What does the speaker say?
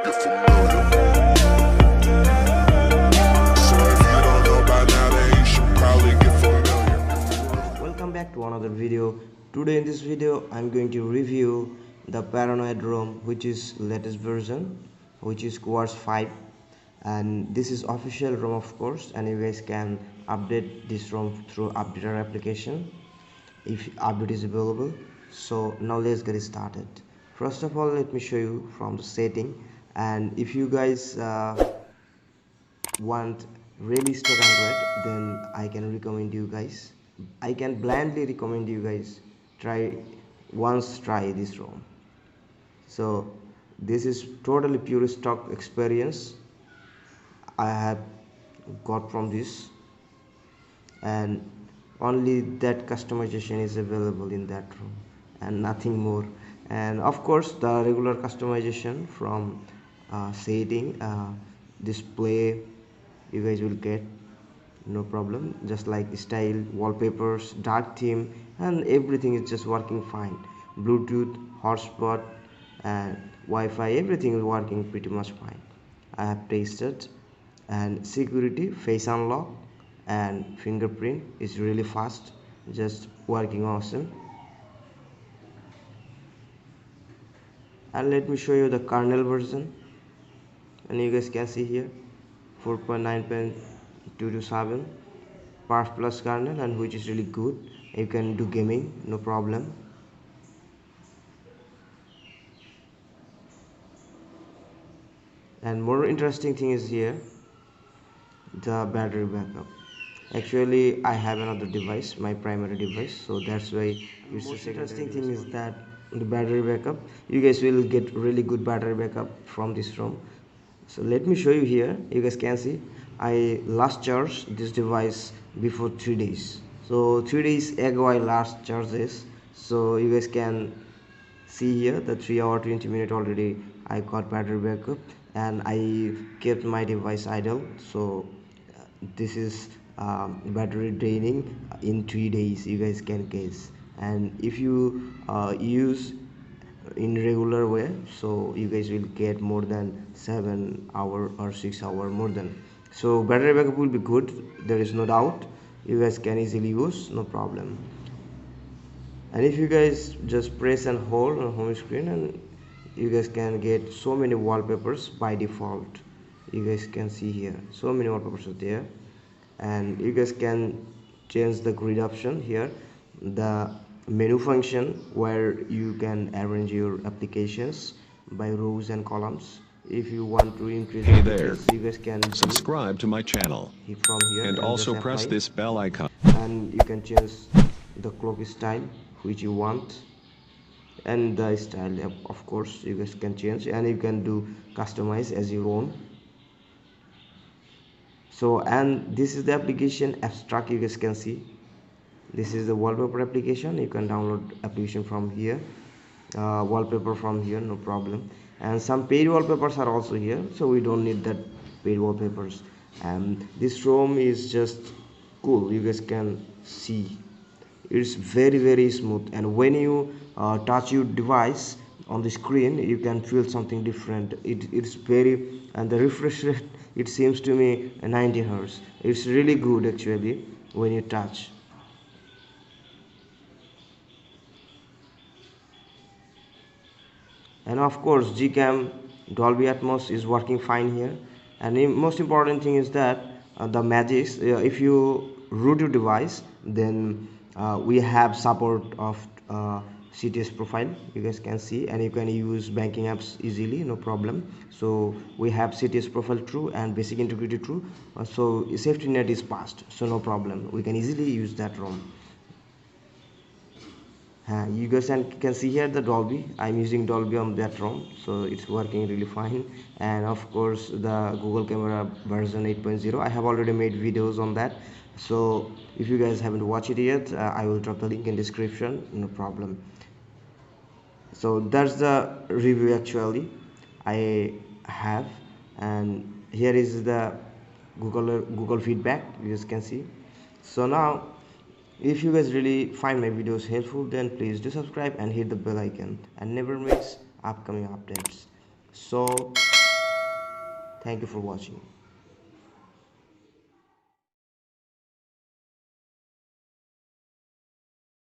get familiar. So if you don't know by now, then you should probably get familiar. Welcome back to another video. Today in this video I'm going to review the Paranoid ROM, which is latest version, which is Quartz 5, and this is official ROM of course, and you guys can update this ROM through updater application if update is available. So now let's get started. First of all, let me show you from the setting, and if you guys want really stock Android, then I can recommend you guys, I can blindly recommend you guys try this ROM. So this is totally pure stock experience I have got from this, and only that customization is available in that ROM and nothing more. And of course the regular customization from setting, display, you guys will get no problem, just like style, wallpapers, dark theme, and everything is just working fine. Bluetooth, hotspot, and Wi-Fi, everything is working pretty much fine. I have tasted. And security, face unlock and fingerprint is really fast, just working awesome. And let me show you the kernel version, and you guys can see here 4.9.227 Parf plus kernel, and which is really good. You can do gaming no problem. And more interesting thing is here the battery backup. Actually I have another device, my primary device, so that's why it's the interesting thing is that the battery backup, you guys will get really good battery backup from this ROM. So let me show you here. You guys can see I last charged this device before 3 days, so 3 days ago I last charged this. So you guys can see here the 3 hour 20 minute already I got battery backup, and I kept my device idle. So this is battery draining in 3 days, you guys can guess. And if you use in regular way, so you guys will get more than 7 hour or 6 hour more than. So battery backup will be good, there is no doubt. You guys can easily use, no problem. And if you guys just press and hold on home screen, and you guys can get so many wallpapers by default. You guys can see here so many wallpapers are there, and you guys can change the grid option here, the menu function where you can arrange your applications by rows and columns. If you want to increase Hey there, you guys can subscribe to my channel from here and also press apply. this bell icon, And you can change the clock style which you want, and the style of course you guys can change, and you can do customize as your own. So, and this is the application abstract, you guys can see this is the wallpaper application. You can download application from here, wallpaper from here, no problem. And some paid wallpapers are also here, so we don't need that paid wallpapers. And this ROM is just cool, you guys can see it's very smooth, and when you touch your device on the screen you can feel something different. It's very, and the refresh rate, it seems to me 90 Hz. It's really good actually when you touch. And of course Gcam Dolby Atmos is working fine here. And the most important thing is that the magics, if you root your device, then we have support of CTS profile, you guys can see, and you can use banking apps easily, no problem. So we have CTS profile true and basic integrity true, so safety net is passed, so no problem, we can easily use that ROM. You guys can see here the Dolby, I'm using Dolby on that ROM, so it's working really fine. And of course the Google camera version 8.0, I have already made videos on that, so if you guys haven't watched it yet, I will drop the link in description, no problem. So that's the review actually I have, and here is the Google feedback, you guys can see. So now if you guys really find my videos helpful, then please do subscribe and hit the bell icon and never miss upcoming updates. So Thank you for watching.